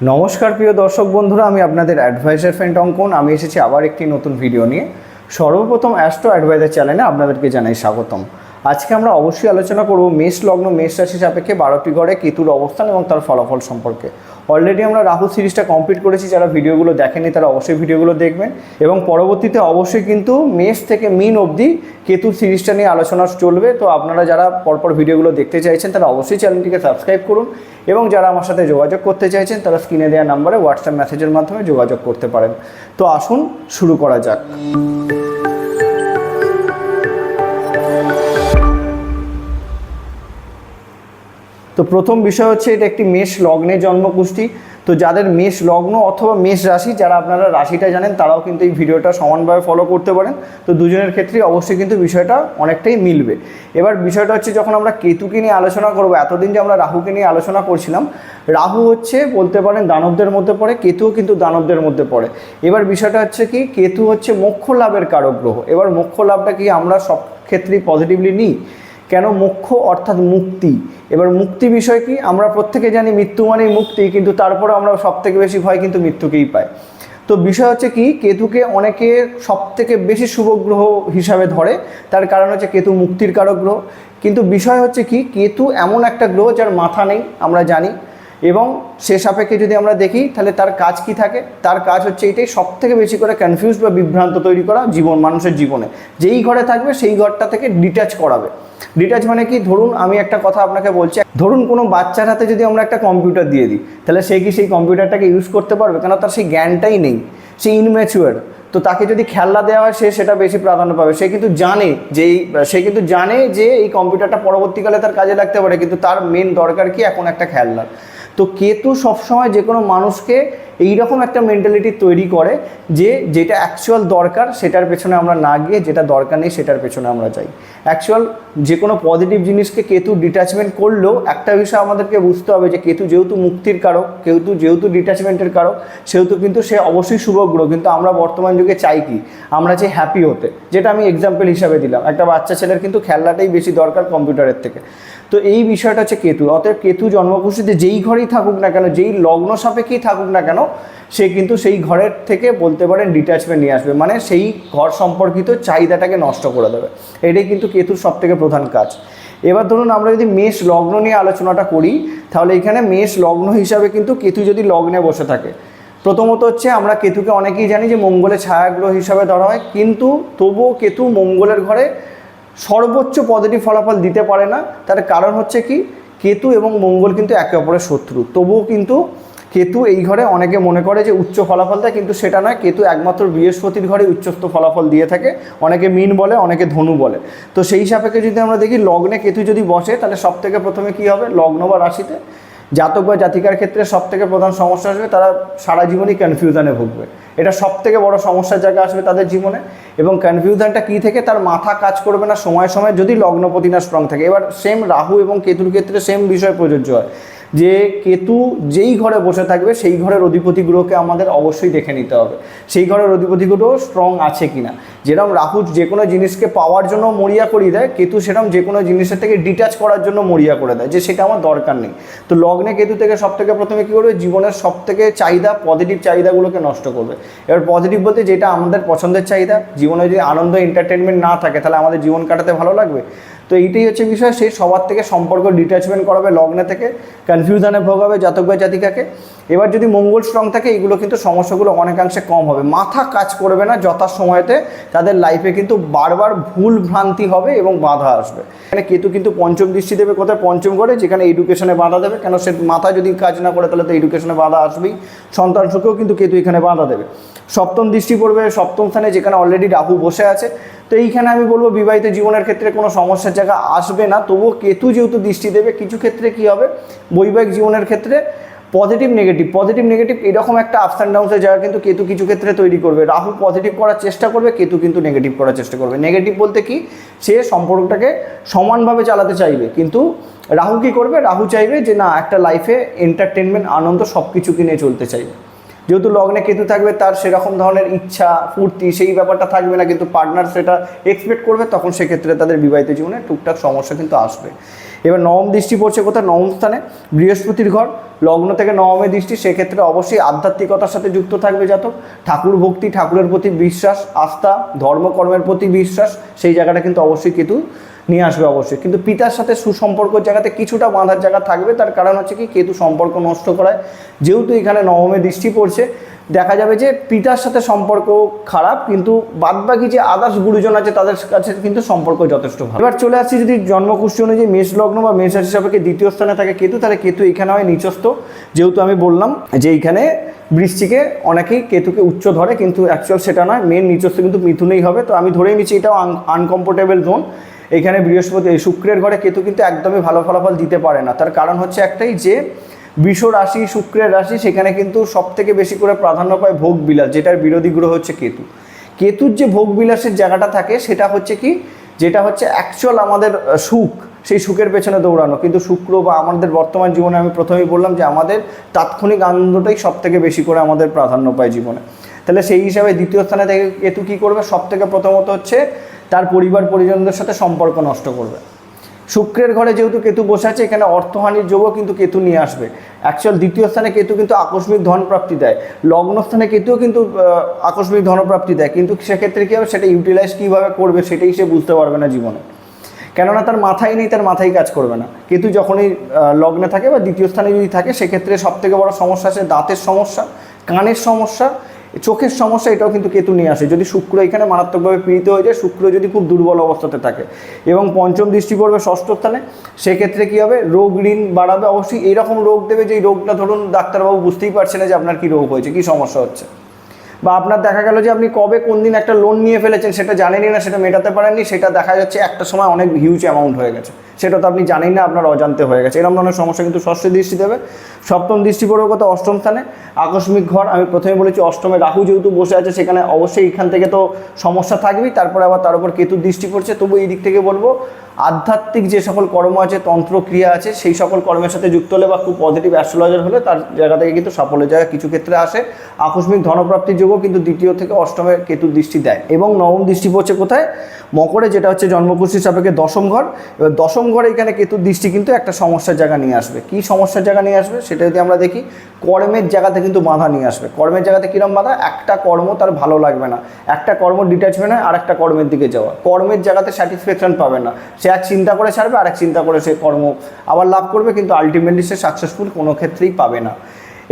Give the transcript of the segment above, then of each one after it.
নমস্কার প্রিয় দর্শক বন্ধুরা, আমি আপনাদের অ্যাডভাইজার ফ্রেন্ড অঙ্কন। আমি এসেছি আবার একটি নতুন ভিডিও নিয়ে। সর্বপ্রথম অ্যাস্ট্রো অ্যাডভাইজার চ্যানেলে আপনাদেরকে জানাই স্বাগতম। আজকে আমরা অবশ্যই আলোচনা করব মেষ লগ্ন মেষ রাশি সাপেক্ষে 12টি ঘরে কেতুর অবস্থান এবং তার ফলাফল সম্পর্কে। অলরেডি আমরা রাহু সিরিজটা কমপ্লিট করেছি, যারা ভিডিওগুলো দেখেনি তারা অবশ্যই ভিডিওগুলো দেখবেন এবং পরবর্তীতে অবশ্যই কিন্তু মেষ থেকে মীন অবধি কেতুর সিরিজটা নিয়ে আলোচনা চলবে। তো আপনারা যারা পরপর ভিডিওগুলো দেখতে চাইছেন তারা অবশ্যই চ্যানেলটিকে সাবস্ক্রাইব করুন এবং যারা আমার সাথে যোগাযোগ করতে চাইছেন তারা স্ক্রিনে দেওয়া নাম্বারে হোয়াটসঅ্যাপ মেসেজের মাধ্যমে যোগাযোগ করতে পারেন। তো আসুন শুরু করা যাক। তো প্রথম বিষয় হচ্ছে, এটা একটি মেষ লগ্নে জন্মকুষ্ঠী। তো যাদের মেষ লগ্ন অথবা মেষ রাশি, যারা আপনারা রাশিটা জানেন তারাও কিন্তু এই ভিডিওটা সমানভাবে ফলো করতে পারেন। তো দুজনের ক্ষেত্রেই অবশ্যই কিন্তু বিষয়টা অনেকটাই মিলবে। এবার বিষয়টা হচ্ছে, যখন আমরা কেতুকে নিয়ে আলোচনা করবো, এতদিন যে আমরা রাহুকে নিয়ে আলোচনা করছিলাম, রাহু হচ্ছে বলতে পারেন দানবদের মধ্যে পড়ে, কেতুও কিন্তু দানবদের মধ্যে পড়ে। এবার বিষয়টা হচ্ছে কি, কেতু হচ্ছে মোক্ষ লাভের কারক গ্রহ। এবার মোক্ষ লাভটা কি আমরা সব ক্ষেত্রেই পজিটিভলি নিই? কেন মোক্ষ অর্থাৎ মুক্তি। এবার মুক্তি বিষয় কি, আমরা প্রত্যেকে জানি মৃত্যু মানেই মুক্তি, কিন্তু তারপরে আমরা সবথেকে বেশি ভয় কিন্তু মৃত্যুকেই পাই। তো বিষয় হচ্ছে কি, কেতুকে অনেকে সবথেকে বেশি শুভ গ্রহ হিসাবে ধরে, তার কারণ হচ্ছে কেতু মুক্তির কারক গ্রহ। কিন্তু বিষয় হচ্ছে কি, কেতু এমন একটা গ্রহ যার মাথা নেই, আমরা জানি। এবং সে সাপেক্ষে যদি আমরা দেখি তাহলে তার কাজ কি থাকে, তার কাজ হচ্ছে এইটাই, সবথেকে বেশি করে কনফিউজ বা বিভ্রান্ত তৈরি করা মানুষের জীবনে। যেই ঘরে থাকবে সেই ঘরটা থেকে ডিট্যাচ করাবে। ডিট্যাচ মানে কি, ধরুন আমি একটা কথা আপনাকে বলছি, ধরুন কোনো বাচ্চার হাতে যদি আমরা একটা কম্পিউটার দিয়ে দিই, তাহলে সে কি সেই কম্পিউটারটাকে ইউজ করতে পারবে? কেন তার সেই জ্ঞানটাই নেই, সে ইনম্যাচুয়ার। তো তাকে যদি খেলনা দেওয়া হয়, সে সেটা বেশি প্রাধান্য পাবে। সে কিন্তু জানে যে এই কম্পিউটারটা পরবর্তীকালে তার কাজে লাগতে পারে, কিন্তু তার মেন দরকার কি, এখন একটা খেলনা। তো কেতু সবসময় যে কোনো মানুষকে এইরকম একটা মেন্টালিটি তৈরি করে যে যেটা অ্যাকচুয়াল দরকার সেটার পেছনে আমরা না গিয়ে যেটা দরকার নেই সেটার পেছনে আমরা যাই। অ্যাকচুয়াল যে কোনো পজিটিভ জিনিসকে কেতু ডিট্যাচমেন্ট করলেও একটা বিষয় আমাদেরকে বুঝতে হবে যে কেতু যেহেতু মুক্তির কারক, কেতু যেহেতু ডিট্যাচমেন্টের কারক, সেহেতু কিন্তু সে অবশ্যই শুভ গ্রহ। কিন্তু আমরা বর্তমান যুগে চাই কি, আমরা চাই হ্যাপি হতে, যেটা আমি এক্সাম্পল হিসাবে দিলাম। একটা বাচ্চা ছেলের কিন্তু খেলনাটাই বেশি দরকার কম্পিউটারের থেকে। তো এই বিষয়টা হচ্ছে কেতু। অতএব কেতু জন্মকুষ্ঠীতে যেই ঘরেই থাকুক না কেন, যেই লগ্ন সাপেক্ষেই থাকুক না কেন, সে কিন্তু সেই ঘরের থেকে বলতে পারেন ডিট্যাচমেন্ট নিয়ে আসবে, মানে সেই ঘর সম্পর্কিত চাহিদাটাকে নষ্ট করে দেবে। এটাই কিন্তু কেতুর সবথেকে প্রধান কাজ। এবার ধরুন আমরা যদি মেষ লগ্ন নিয়ে আলোচনাটা করি, তাহলে এখানে মেষ লগ্ন হিসাবে কিন্তু কেতু যদি লগ্নে বসে থাকে, প্রথমত হচ্ছে আমরা কেতুকে অনেকেই জানি যে মঙ্গলের ছায়াগ্রহ হিসাবে ধরা হয়, কিন্তু তবুও কেতু মঙ্গলের ঘরে সর্বোচ্চ পজিটিভ ফলাফল দিতে পারে না। তার কারণ হচ্ছে কি, কেতু এবং মঙ্গল কিন্তু একে অপরের শত্রু। তবুও কিন্তু কেতু এই ঘরে অনেকে মনে করে যে উচ্চ ফলাফল দেয়, কিন্তু সেটা নয়। কেতু একমাত্র বৃহস্পতির ঘরে উচ্চস্থ ফলাফল দিয়ে থাকে। অনেকে মীন বলে, অনেকে ধনু বলে। তো সেই সাপেক্ষে যদি আমরা দেখি লগ্নে কেতু যদি বসে, তাহলে সব থেকে প্রথমে কী হবে, লগ্ন বা রাশিতে জাতক বা জাতিকার ক্ষেত্রে সব থেকে প্রধান সমস্যা আসবে, তারা সারা জীবনই কনফিউশনে ভুগবে। এটা সব থেকে বড় সমস্যার জায়গা আসবে তাদের জীবনে। এবং কনফিউশনটা কী থেকে, তার মাথা কাজ করবে না সময় সময়, যদি লগ্নপতি না স্ট্রং থাকে। এবার সেম রাহু এবং কেতুর ক্ষেত্রে সেম বিষয় প্রযোজ্য হয়, যে কেতু যেই ঘরে বসে থাকবে সেই ঘরের অধিপতি গ্রহকে আমাদের অবশ্যই দেখে নিতে হবে, সেই ঘরের অধিপতি গ্রহ স্ট্রং আছে কিনা। যেরকম রাহু যে কোনো জিনিসকে পাওয়ার জন্য মরিয়া করিয়ে দেয়, কেতু সেরকম যে কোনো জিনিসের থেকে ডিট্যাচ করার জন্য মরিয়া করে দেয়, যে সেটা আমার দরকার নেই। তো লগ্নে কেতু থেকে সব থেকে প্রথমে কী করবে, জীবনের সব থেকে চাহিদা, পজিটিভ চাহিদাগুলোকে নষ্ট করবে। এবার পজিটিভ বলতে যেটা আমাদের পছন্দের চাহিদা, জীবনে যদি আনন্দ এন্টারটেনমেন্ট না থাকে তাহলে আমাদের জীবন কাটাতে ভালো লাগবে? তো এইটাই হচ্ছে বিষয়। সেই সবার থেকে সম্পর্ক ডিট্যাচমেন্ট করাবে লগ্নে থেকে, কনফিউশনে ভোগাবে জাতক বা জাতিকাকে। এবার যদি মঙ্গল স্ট্রং থাকে, এইগুলো কিন্তু সমস্যাগুলো অনেকাংশে কম হবে। মাথা কাজ করবে না যথাসময়তে, তাদের লাইফে কিন্তু বারবার ভুল ভ্রান্তি হবে এবং বাধা আসবে। এখানে কেতু কিন্তু পঞ্চম দৃষ্টি দেবে কোথায়, পঞ্চম ঘরে, যেখানে এডুকেশনে বাধা দেবে। কেন, সে মাথা যদি কাজ না করে তাহলে তো এডুকেশনে বাধা আসবেই। সন্তান সুখেও কিন্তু কেতু এখানে বাধা দেবে। সপ্তম দৃষ্টি পড়বে সপ্তম স্থানে, যেখানে অলরেডি রাহু বসে আছে। তো এইখানে আমি বলবো বিবাহিত জীবনের ক্ষেত্রে কোনো সমস্যার জায়গা আসবে না। তবুও কেতু যেহেতু দৃষ্টি দেবে, কিছু ক্ষেত্রে কী হবে, বৈবাহিক জীবনের ক্ষেত্রে পজিটিভ নেগেটিভ এরকম একটা আপস অ্যান্ড ডাউনসের জায়গা কিন্তু কেতু কিছু ক্ষেত্রে তৈরি করবে। রাহু পজিটিভ করার চেষ্টা করবে, কেতু কিন্তু নেগেটিভ করার চেষ্টা করবে। নেগেটিভ বলতে কি, সে সম্পর্কটাকে সমানভাবে চালাতে চাইবে, কিন্তু রাহু কী করবে, রাহু চাইবে যে না, একটা লাইফে এন্টারটেনমেন্ট, আনন্দ সব কিছু কিনে চলতে চাইবে। যেহেতু লগ্নে কেতু থাকবে তার সেরকম ধরনের ইচ্ছা ফুর্তি সেই ব্যাপারটা থাকবে না, কিন্তু পার্টনার সেটা এক্সপেক্ট করবে, তখন সেক্ষেত্রে তাদের বিবাহিত জীবনে টুকটাক সমস্যা কিন্তু আসবে। এবার নবম দৃষ্টি পড়ছে কোথায়? নবম স্থানে, বৃহস্পতির ঘর, লগ্ন থেকে নবমে দৃষ্টি, সেক্ষেত্রে অবশ্যই আধ্যাত্মিকতার সাথে যুক্ত থাকবে জাতক। ঠাকুর ভক্তি, ঠাকুরের প্রতি বিশ্বাস, আস্থা, ধর্মকর্মের প্রতি বিশ্বাস, সেই জায়গাটা কিন্তু অবশ্যই কেতু নিয়ে আসবে অবশ্যই। কিন্তু পিতার সাথে সুসম্পর্কের জায়গাতে কিছুটা বাঁধার জায়গা থাকবে, তার কারণ হচ্ছে কি কেতু সম্পর্ক নষ্ট করায়। যেহেতু এখানে নবমে দৃষ্টি পড়ছে, দেখা যাবে যে পিতার সাথে সম্পর্ক খারাপ, কিন্তু বাদবাকি যে আদার্স গুরুজন আছে তাদের কাছে কিন্তু সম্পর্ক যথেষ্ট ভালো। এবার চলে আসছি যদি জন্মকুষ্ঠী অনুযায়ী মেষ লগ্ন বা মেষ রাশি সাপেক্ষে দ্বিতীয় স্থানে থাকে কেতু, তাহলে কেতু এখানে হয় নিচস্থ। যেহেতু আমি বললাম যে এইখানে বৃশ্চিকে অনেকেই কেতুকে উচ্চ ধরে, কিন্তু অ্যাকচুয়াল সেটা নয়, মেন নিচস্থ কিন্তু মিথুনেই হবে। তো আমি ধরেই নিচ্ছি এটাও আনকমফোর্টেবল জোন। এখানে বৃহস্পতি শুক্রের ঘরে কেতু কিন্তু একদমই ভালো ফলাফল দিতে পারে না। তার কারণ হচ্ছে একটাই, যে বৃষ রাশি শুক্রের রাশি, সেখানে কিন্তু সব থেকে বেশি করে প্রাধান্য পায় ভোগ বিলাস, যেটার বিরোধী গ্রহ হচ্ছে কেতু। কেতুর যে ভোগ বিলাসের জায়গাটা থাকে সেটা হচ্ছে কি, যেটা হচ্ছে অ্যাকচুয়াল আমাদের সুখ, সেই সুখের পেছনে দৌড়ানো। কিন্তু শুক্র বা আমাদের বর্তমান জীবনে আমি প্রথমেই বললাম যে আমাদের তাৎক্ষণিক আনন্দটাই সব থেকে বেশি করে আমাদের প্রাধান্য পায় জীবনে। তাহলে সেই হিসাবে দ্বিতীয় স্থানে থেকে কেতু কী করবে? সব থেকে প্রথমত হচ্ছে তার পরিবার পরিজনদের সাথে সম্পর্ক নষ্ট করবে। শুক্রের ঘরে যেহেতু কেতু বসে আছে, এখানে অর্থহানির যোগও কিন্তু কেতু নিয়ে আসবে। অ্যাকচুয়াল দ্বিতীয় স্থানে কেতু কিন্তু আকস্মিক ধনপ্রাপ্তি দেয়, লগ্নস্থানে কেতুও কিন্তু আকস্মিক ধনপ্রাপ্তি দেয়, কিন্তু সেক্ষেত্রে কী হবে, সেটা ইউটিলাইজ কীভাবে করবে সেটাই সে বুঝতে পারবে না জীবনে। কেননা তার মাথায় নেই, তার মাথায় কাজ করবে না। কেতু যখনই লগ্নে থাকে বা দ্বিতীয় স্থানে যদি থাকে, সেক্ষেত্রে সবথেকে বড় সমস্যা আছে দাঁতের সমস্যা, কানের সমস্যা, চোখের সমস্যা, এটাও কিন্তু কেতু নিয়ে আসে যদি শুক্র এখানে মারাত্মকভাবে পীড়িত হয়ে যায়, শুক্র যদি খুব দুর্বল অবস্থাতে থাকে। এবং পঞ্চম দৃষ্টি পড়বে ষষ্ঠ স্থানে, সেক্ষেত্রে কী হবে? রোগ ঋণ বাড়াবে। অবশ্যই এইরকম রোগ দেবে যে রোগটা ধরুন ডাক্তারবাবু বুঝতেই পারছে না যে আপনার কী রোগ হয়েছে, কী সমস্যা হচ্ছে। বা আপনার দেখা গেল যে আপনি কবে কোন দিন একটা লোন নিয়ে ফেলেছেন সেটা জানেনই না, সেটা মেটাতে পারেননি, সেটা দেখা যাচ্ছে একটা সময় অনেক হিউজ অ্যামাউন্ট হয়ে গেছে, সেটা তো আপনি জানেন না, আপনার অজান্তে হয়ে গেছে। এরকম ধরনের সমস্যা কিন্তু ষষ্ঠ দৃষ্টি দেবে। সপ্তম দৃষ্টি পড়বে কত? অষ্টম স্থানে, আকস্মিক ঘর। আমি প্রথমে বলেছি অষ্টমে রাহু যেহেতু বসে আছে, সেখানে অবশ্যই এখান থেকে তো সমস্যা থাকবেই, তারপরে আবার তার উপর কেতুর দৃষ্টি পড়ছে। তবু এই দিক থেকে বলবো আধ্যাত্মিক যে সকল কর্ম আছে, তন্ত্র ক্রিয়া আছে, সেই সকল কর্মের সাথে যুক্ত হলে বা খুব পজিটিভ অ্যাস্ট্রোলজার হলে তার জায়গা থেকে কিন্তু সাফল্যের জায়গা কিছু ক্ষেত্রে আসে। আকস্মিক ধনপ্রাপ্তির যোগও কিন্তু দ্বিতীয় থেকে অষ্টমে কেতুর দৃষ্টি দেয়। এবং নবম দৃষ্টি পড়ছে কোথায়? মকরে, যেটা হচ্ছে জন্মকুষ্ঠীর সাপেক্ষে দশম ঘর। এবার দশম ঘরে এখানে কেতুর দৃষ্টি কিন্তু একটা সমস্যার জায়গা নিয়ে আসবে। কী সমস্যার জায়গা নিয়ে আসবে সেটা যদি আমরা দেখি, কর্মের জায়গাতে কিন্তু বাধা নিয়ে আসবে। কর্মের জায়গাতে কীরকম বাধা? একটা কর্ম তার ভালো লাগবে না, একটা কর্ম ডিট্যাচমেন্ট হয় আর একটা কর্মের দিকে যাওয়া, কর্মের জায়গাতে স্যাটিসফ্যাকশন পাবে না, সে এক চিন্তা করে ছাড়বে আর এক চিন্তা করে সে কর্ম আবার লাভ করবে, কিন্তু আলটিমেটলি সে সাকসেসফুল কোনো ক্ষেত্রেই পাবে না।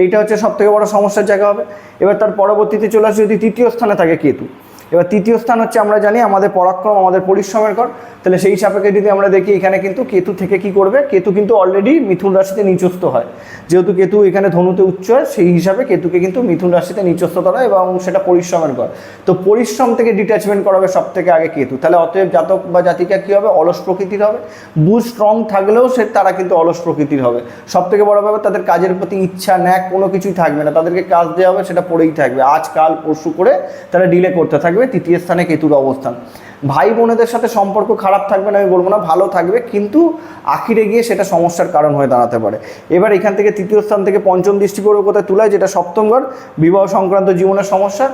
এইটা হচ্ছে সবথেকে বড় সমস্যার জায়গা হবে। এবার তার পরবর্তীতে চলে আসে যদি তৃতীয় স্থানে থাকে কেতু। এবার তৃতীয় স্থান হচ্ছে আমরা জানি আমাদের পরাক্রম, আমাদের পরিশ্রমের ঘর। তাহলে সেই সাপেক্ষে যদি আমরা দেখি, এখানে কিন্তু কেতু থেকে কি করবে? কেতু কিন্তু অলরেডি মিথুন রাশিতে নিচস্থ হয়। যেহেতু কেতু এখানে ধনুতে উচ্চ হয়, সেই হিসাবে কেতুকে কিন্তু মিথুন রাশিতে নিচস্থ করা এবং সেটা পরিশ্রমের ঘর। তো পরিশ্রম থেকে ডিট্যাচমেন্ট করাবে সব থেকে আগে কেতু। তাহলে অতএব জাতক বা জাতিকা কী হবে? অলস প্রকৃতির হবে। বুঝ স্ট্রং থাকলেও তারা কিন্তু অলস প্রকৃতির হবে। সব থেকে বড় ব্যাপার, তাদের কাজের প্রতি ইচ্ছা ন্যাক কোনো কিছুই থাকবে না, তাদেরকে কাজ দেওয়া হবে সেটা পড়েই থাকবে, আজ কাল পরশু করে তারা ডিলে করতে থাকবে। তৃতীয় স্থানে কেতুর অবস্থান। ভাই বোনেদের সাথে সম্পর্ক খারাপ থাকবে না আমি বলবো না, ভালো থাকবে, কিন্তু আখিরে গিয়ে সেটা সমস্যার কারণ হয়ে দাঁড়াতে পারে। এবার এখান থেকে তৃতীয় স্থান থেকে পঞ্চম দৃষ্টি পড়বে কোথায়? তুলায়, যেটা সপ্তম ঘর, বিবাহ সংক্রান্ত জীবনের সমস্যা।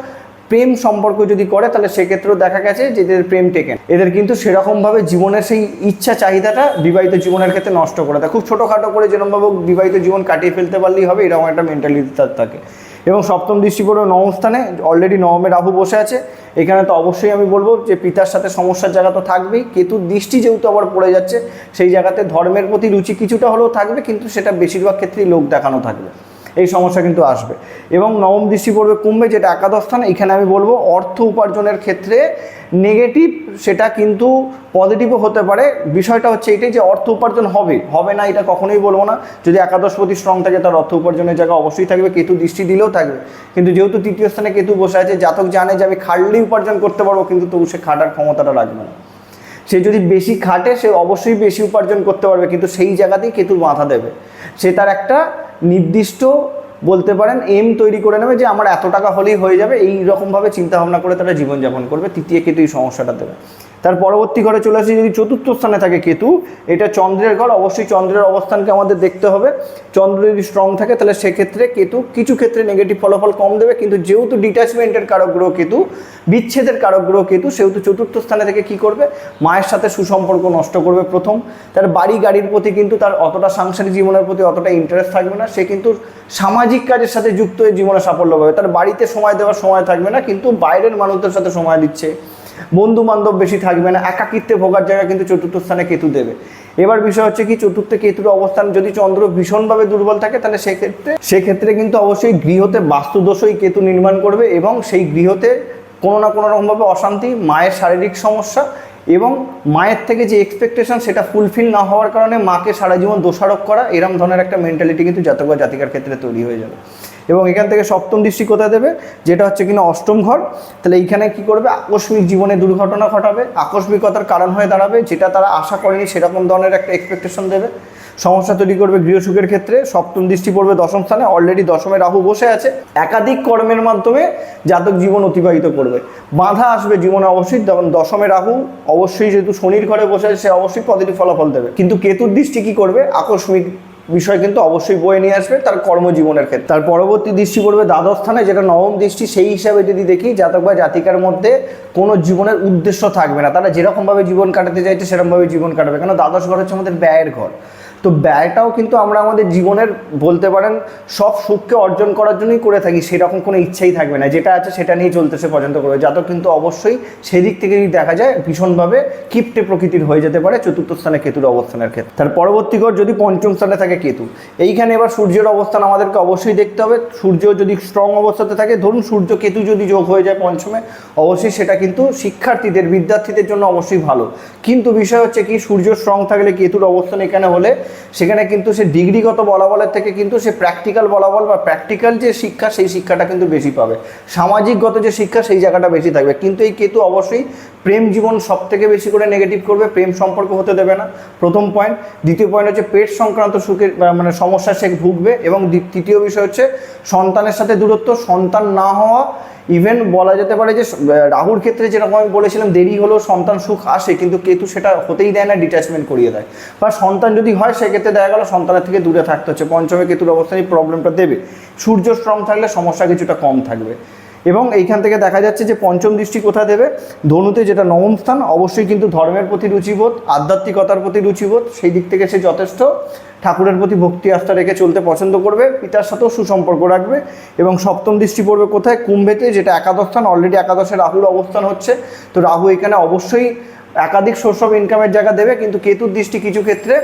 প্রেম সম্পর্ক যদি করে তাহলে সেক্ষেত্রেও দেখা গেছে যে এদের প্রেম টেকেন, এদের কিন্তু সেরকমভাবে জীবনের সেই ইচ্ছা চাহিদাটা বিবাহিত জীবনের ক্ষেত্রে নষ্ট করে দেয়। খুব ছোটোখাটো করে যেরকমভাবে বিবাহিত জীবন কাটিয়ে ফেলতে পারলেই হবে, এরকম একটা মেন্টালিটি তার থাকে। এবং সপ্তম দৃষ্টি পড়বে নবম স্থানে, অলরেডি নবমে রাহু বসে আছে। এখানে তো অবশ্যই আমি বলবো যে পিতার সাথে সমস্যার জায়গা তো থাকবেই, কেতুর দৃষ্টি যেহেতু আবার পড়ে যাচ্ছে, সেই জায়গাতে ধর্মের প্রতি রুচি কিছুটা হলেও থাকবে, কিন্তু সেটা বেশিরভাগ ক্ষেত্রেই লোক দেখানো থাকবে, এই সমস্যা কিন্তু আসবে। এবং নবম দৃষ্টি পড়বে কুম্ভে, যেটা একাদশ স্থান। এখানে আমি বলবো অর্থ উপার্জনের ক্ষেত্রে নেগেটিভ, সেটা কিন্তু পজিটিভও হতে পারে। বিষয়টা হচ্ছে এটাই যে অর্থ উপার্জন হবে, হবে না এটা কখনোই বলবো না। যদি একাদশপতি স্ট্রং থাকে তার অর্থ উপার্জনের জায়গা অবশ্যই থাকবে, কেতু দৃষ্টি দিলেও থাকবে। কিন্তু যেহেতু তৃতীয় স্থানে কেতু বসে আছে, জাতক জানে যে আমি খাটলেই উপার্জন করতে পারবো, কিন্তু তবু সে খাটার ক্ষমতাটা রাখবে না। সে যদি বেশি খাটে সে অবশ্যই বেশি উপার্জন করতে পারবে, কিন্তু সেই জায়গাতেই কেতুর মাথা দেবে। সে তার একটা নির্দিষ্ট বলতে পারেন এম তৈরি করে নেবে যে আমার এত টাকা হলেই হয়ে যাবে, এই রকমভাবে চিন্তাভাবনা করে তারা জীবনযাপন করবে। তৃতীয় কেতু এই সমস্যাটা দেবে। তার পরবর্তী ঘরে চলে আসি, যদি চতুর্থ স্থানে থাকে কেতু, এটা চন্দ্রের ঘর। অবশ্যই চন্দ্রের অবস্থানকে আমাদের দেখতে হবে। চন্দ্র যদি স্ট্রং থাকে তাহলে সেক্ষেত্রে কেতু কিছু ক্ষেত্রে নেগেটিভ ফলাফল কম দেবে, কিন্তু যেহেতু ডিট্যাচমেন্টের কারক গ্রহ কেতু, বিচ্ছেদের কারক গ্রহ কেতু, সেহেতু চতুর্থ স্থানে থেকে কি করবে, মায়ের সাথে সুসম্পর্ক নষ্ট করবে প্রথম। তার বাড়ি গাড়ির প্রতি কিন্তু তার অতটা সাংসারিক জীবনের প্রতি অতটা ইন্টারেস্ট থাকবে না, সে কিন্তু সামাজিক কাজের সাথে যুক্ত হয়ে জীবনে সাফল্য পাবে। তার বাড়িতে সময় দেওয়ার সময় থাকবে না, কিন্তু বাইরের মানুষদের সাথে সময় দিচ্ছে, বন্ধু বান্ধব বেশি থাকবে না, একাকিত্বে ভোগার জায়গা কিন্তু চতুর্থ স্থানে কেতু দেবে। এবার বিষয় হচ্ছে কি, চতুর্থে কেতুর অবস্থান যদি চন্দ্র ভীষণভাবে দুর্বল থাকে তাহলে সেক্ষেত্রে কিন্তু অবশ্যই গৃহতে বাস্তুদোষই কেতু নির্মাণ করবে, এবং সেই গৃহতে কোনো না কোনো রকমভাবে অশান্তি, মায়ের শারীরিক সমস্যা, এবং মায়ের থেকে যে এক্সপেকটেশন সেটা ফুলফিল না হওয়ার কারণে মাকে সারা জীবন দোষারোপ করা, এরম ধরনের একটা মেন্টালিটি কিন্তু জাতক বা জাতিকার ক্ষেত্রে তৈরি হয়ে যাবে। এবং এখান থেকে সপ্তম দৃষ্টি কোথায় দেবে, যেটা হচ্ছে কিনা অষ্টম ঘর। তাহলে এইখানে কি করবে, আকস্মিক জীবনে দুর্ঘটনা ঘটাবে, আকস্মিকতার কারণ হয়ে দাঁড়াবে, যেটা তারা আশা করেনি সেরকম ধরনের একটা এক্সপেকটেশন দেবে, সমস্যা তৈরি করবে গৃহসুখের ক্ষেত্রে। সপ্তম দৃষ্টি পড়বে দশম স্থানে, অলরেডি দশমে রাহু বসে আছে, একাধিক কর্মের মাধ্যমে জাতক জীবন অতিবাহিত করবে, বাধা আসবে জীবনে অবশ্যই। যেমন দশমে রাহু অবশ্যই যেহেতু শনির ঘরে বসে আছে, সে অবশ্যই পজিটিভ ফলাফল দেবে, কিন্তু কেতুর দৃষ্টি কি করবে, আকস্মিক বিষয় কিন্তু অবশ্যই বয়ে নিয়ে আসবে তার কর্মজীবনের ক্ষেত্রে। তার পরবর্তী দৃষ্টি পড়বে দ্বাদশ স্থানে, যেটা নবম দৃষ্টি। সেই হিসাবে যদি দেখি, জাতক বা জাতিকার মধ্যে কোনো জীবনের উদ্দেশ্য থাকবে না, তারা যেরকমভাবে জীবন কাটাতে চাইছে সেরকমভাবে জীবন কাটাবে, কেন দ্বাদশ ঘর হচ্ছে আমাদের ব্যয়ের ঘর। তো ব্যয়টাও কিন্তু আমরা আমাদের জীবনের বলতে পারেন সব সুখকে অর্জন করার জন্যই করে থাকি, সেরকম কোনো ইচ্ছাই থাকবে না, যেটা আছে সেটা নিয়ে চলতে সে পছন্দ করবে। জাতক কিন্তু অবশ্যই সেদিক থেকে যদি দেখা যায় ভীষণভাবে কিপ্টে প্রকৃতির হয়ে যেতে পারে চতুর্থ স্থানে কেতুর অবস্থানের ক্ষেত্রে। তার পরবর্তী ঘর যদি পঞ্চম স্থানে থাকে কেতু, এইখানে এবার সূর্যের অবস্থান আমাদেরকে অবশ্যই দেখতে হবে। সূর্য যদি স্ট্রং অবস্থাতে থাকে, ধরুন সূর্য কেতু যদি যোগ হয়ে যায় পঞ্চমে, অবশ্যই সেটা কিন্তু শিক্ষার্থীদের বিদ্যার্থীদের জন্য অবশ্যই ভালো। কিন্তু বিষয় হচ্ছে কি, সূর্য স্ট্রং থাকলে কেতুর অবস্থান এখানে হলে সেখানে কিন্তু সে ডিগ্রিগত বলাবলের থেকে কিন্তু সে প্র্যাকটিক্যাল বলাবল বা প্র্যাকটিক্যাল যে শিক্ষা, সেই শিক্ষাটা কিন্তু বেশি পাবে, সামাজিকগত যে শিক্ষা সেই জায়গাটা বেশি থাকবে। কিন্তু এই কেতু অবশ্যই প্রেম জীবন সব থেকে বেশি করে নেগেটিভ করবে, প্রেম সম্পর্ক হতে দেবে না, প্রথম পয়েন্ট। দ্বিতীয় পয়েন্ট হচ্ছে পেট সংক্রান্ত সুখের মানে সমস্যা সে ভুগবে, এবং তৃতীয় বিষয় হচ্ছে সন্তানের সাথে দূরত্ব, সন্তান না হওয়া। ইভেন বলা যেতে পারে যে রাহুর ক্ষেত্রে যেরকম আমি বলেছিলাম দেরি হলেও সন্তান সুখ আসে, কিন্তু কেতু সেটা হতেই দেয় না, ডিট্যাচমেন্ট করিয়ে দেয়। বা সন্তান যদি হয় সেক্ষেত্রে দেখা গেল সন্তানের থেকে দূরে থাকতে হচ্ছে। পঞ্চমে কেতুর অবস্থায় এই প্রবলেমটা দেবে। সূর্য স্ট্রং থাকলে সমস্যা কিছুটা কম থাকবে। এবং এইখান থেকে দেখা যাচ্ছে যে পঞ্চম দৃষ্টি কোথায় দেবে, ধনুতে, যেটা নবম স্থান। অবশ্যই কিন্তু ধর্মের প্রতি রুচিবোধ, আধ্যাত্মিকতার প্রতি রুচিবোধ, সেই দিক থেকে সে যথেষ্ট ঠাকুরের প্রতি ভক্তি আস্থা রেখে চলতে পছন্দ করবে, পিতার সাথেও সুসম্পর্ক রাখবে। এবং সপ্তম দৃষ্টি পড়বে কোথায়, কুম্ভেতে, যেটা একাদশ স্থান। অলরেডি একাদশে রাহুর অবস্থান হচ্ছে, তো রাহু এখানে অবশ্যই একাধিক সোর্স অফ ইনকামের জায়গা দেবে, কিন্তু কেতুর দৃষ্টি কিছু ক্ষেত্রে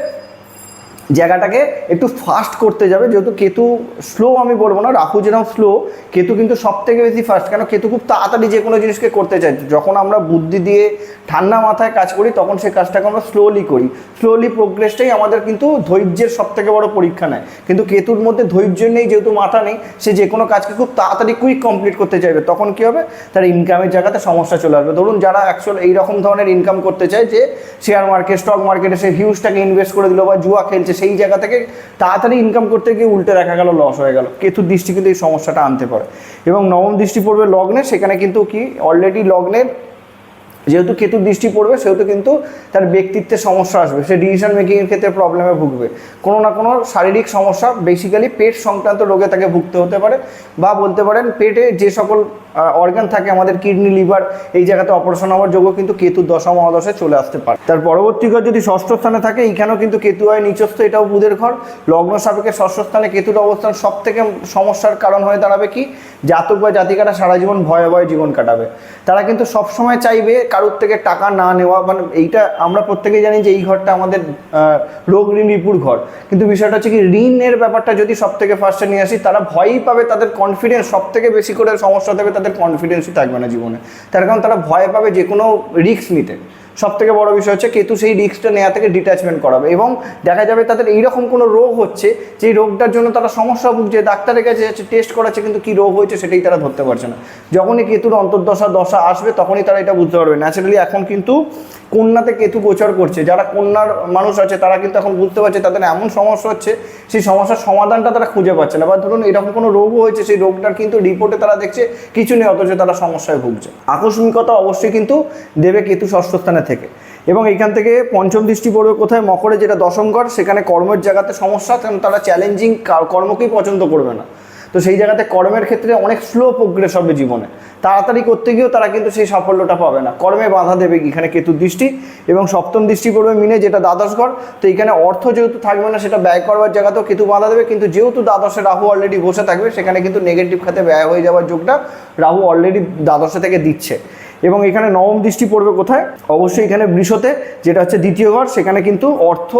জায়গাটাকে একটু ফাস্ট করতে যাবে। যেহেতু কেতু স্লো আমি বলবো না, রাহু যেরকম স্লো, কেতু কিন্তু সব থেকে বেশি ফাস্ট। কেন, কেতু খুব তাড়াতাড়ি যে কোনো জিনিসকে করতে চাই। যখন আমরা বুদ্ধি দিয়ে ঠান্ডা মাথায় কাজ করি তখন সেই কাজটাকে আমরা স্লোলি করি। স্লোলি প্রোগ্রেসটাই আমাদের কিন্তু ধৈর্যের সব থেকে বড় পরীক্ষা নেয়। কিন্তু কেতুর মধ্যে ধৈর্য নেই, যেহেতু মাথা নেই, সে যে কোনো কাজকে খুব তাড়াতাড়ি কুইক কমপ্লিট করতে চাইবে। তখন কী হবে, তার ইনকামের জায়গাতে সমস্যা চলে আসবে। ধরুন যারা অ্যাকচুয়াল এইরকম ধরনের ইনকাম করতে চায়, যে শেয়ার মার্কেট, স্টক মার্কেটে সে হিউজটাকে ইনভেস্ট করে দিল বা জুয়া খেলছে, সেই জায়গা থেকে তাড়াতাড়ি ইনকাম করতে গিয়ে উল্টে দেখা গেল লস হয়ে গেল। কেতুর দৃষ্টি কিন্তু এই সমস্যাটা আনতে পারে। এবং নবম দৃষ্টি পড়বে লগ্নে, সেখানে কিন্তু কি অলরেডি লগ্নের যেহেতু কেতুর দৃষ্টি পড়বে, সেহেতু কিন্তু তার ব্যক্তিত্বের সমস্যা আসবে, সে ডিসিশন মেকিংয়ের ক্ষেত্রে প্রবলেমে ভুগবে, কোনো না কোনো শারীরিক সমস্যা, বেসিক্যালি পেট সংক্রান্ত রোগে তাকে ভুগতে হতে পারে। বা বলতে পারেন পেটে যে সকল অর্গান থাকে, আমাদের কিডনি, লিভার, এই জায়গাতে অপারেশন হওয়ার যোগ্য কিন্তু কেতুর দশা মহাদশায় চলে আসতে পারে। তার পরবর্তী ঘর যদি ষষ্ঠ স্থানে থাকে, এইখানেও কিন্তু কেতু হয় নিচস্থ, এটাও বুধের ঘর। লগ্ন সাপেক্ষে ষষ্ঠ স্থানে কেতুর অবস্থান সব থেকে সমস্যার কারণ হয়ে দাঁড়াবে কি, জাতক বা জাতিকারা সারা জীবন ভয়ে ভয়ে জীবন কাটাবে। তারা কিন্তু সবসময় চাইবে কারোর থেকে টাকা না নেওয়া। মানে এইটা আমরা প্রত্যেকেই জানি যে এই ঘরটা আমাদের রোগ ঋণ রিপুর ঘর, কিন্তু বিষয়টা হচ্ছে কি, ঋণের ব্যাপারটা যদি সব থেকে ফার্স্টে নিয়ে আসি, তারা ভয়ই পাবে, তাদের কনফিডেন্স সব থেকে বেশি করে সমস্যা দেবে, তাদের কনফিডেন্সই থাকবে না জীবনে। তার কারণ তারা ভয় পাবে যে কোনো রিস্ক নিতে। সব থেকে বড় বিষয় হচ্ছে কেতু সেই রিস্কটা নেওয়া থেকে ডিট্যাচমেন্ট করাবে। এবং দেখা যাবে তাদের এইরকম কোনো রোগ হচ্ছে, যেই রোগটার জন্য তারা সমস্যা ভুগছে, ডাক্তারের কাছে যাচ্ছে, টেস্ট করাচ্ছে, কিন্তু কী রোগ হয়েছে সেটাই তারা ধরতে পারছে না। যখনই কেতুর অন্তর্দশা আসবে তখনই তারা এটা বুঝতে পারবে। ন্যাচারালি এখন কিন্তু কন্যাতে কেতু গোচর করছে, যারা কন্যার মানুষ আছে তারা কিন্তু এখন বুঝতে পারছে তাদের এমন সমস্যা হচ্ছে, সেই সমস্যার সমাধানটা তারা খুঁজে পাচ্ছে না। বা ধরুন এরকম কোনো রোগও হয়েছে, সেই রোগটার কিন্তু রিপোর্টে তারা দেখছে কিছু নেই, অথচ তারা সমস্যায় ভুগছে। আকস্মিকতা অবশ্যই কিন্তু দেবে কেতু ষষ্ঠ স্থানে কর্মস্থানে থেকে। এবং এইখান থেকে পঞ্চম দৃষ্টি পড়বে কোথায়? মকরে, যেটা দশম ঘর, সেখানে কর্মের জায়গাতে সমস্যা, কারণ তারা চ্যালেঞ্জিং কর্মকেই পছন্দ করবে না। তো সেই জায়গাতে কর্মের ক্ষেত্রে অনেক স্লো প্রোগ্রেস হবে জীবনে, তাড়াতাড়ি করতে গিয়েও তারা কিন্তু সেই সাফল্যটা পাবে না, কর্মে বাধা দেবে এখানে কেতুর দৃষ্টি। এবং সপ্তম দৃষ্টি পড়বে মিনে, যেটা দ্বাদশ ঘর। তো এখানে অর্থ যেহেতু থাকবে না, সেটা ব্যয় করবার জায়গাতেও কেতু বাধা দেবে, কিন্তু যেহেতু দ্বাদশে রাহু অলরেডি বসে থাকবে, সেখানে কিন্তু নেগেটিভ খাতে ব্যয় হয়ে যাওয়ার যোগটা রাহু অলরেডি দ্বাদশে থেকে দিচ্ছে। এবং এখানে নবম দৃষ্টি পড়বে কোথায়? অবশ্যই এখানে বৃষতে, যেটা হচ্ছে দ্বিতীয় ঘর। সেখানে কিন্তু অর্থ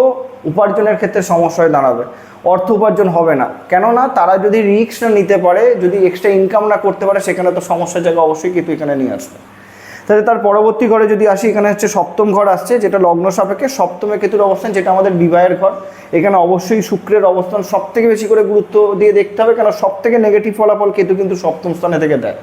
উপার্জনের ক্ষেত্রে সমস্যা হয়ে দাঁড়াবে, অর্থ উপার্জন হবে না। কেননা তারা যদি রিস্ক না নিতে পারে, যদি এক্সট্রা ইনকাম না করতে পারে, সেখানে তো সমস্যার জায়গা অবশ্যই কিন্তু এখানে নিয়ে আসবে। তাহলে তার পরবর্তী ঘরে যদি আসি, এখানে হচ্ছে সপ্তম ঘর আসছে, যেটা লগ্ন সাপেক্ষে সপ্তমে কেতুর অবস্থান, যেটা আমাদের বিবাহের ঘর। এখানে অবশ্যই শুক্রের অবস্থান সব থেকে বেশি করে গুরুত্ব দিয়ে দেখতে হবে, কেন সব থেকে নেগেটিভ ফলাফল কেতু কিন্তু সপ্তম স্থানে থেকে দেয়।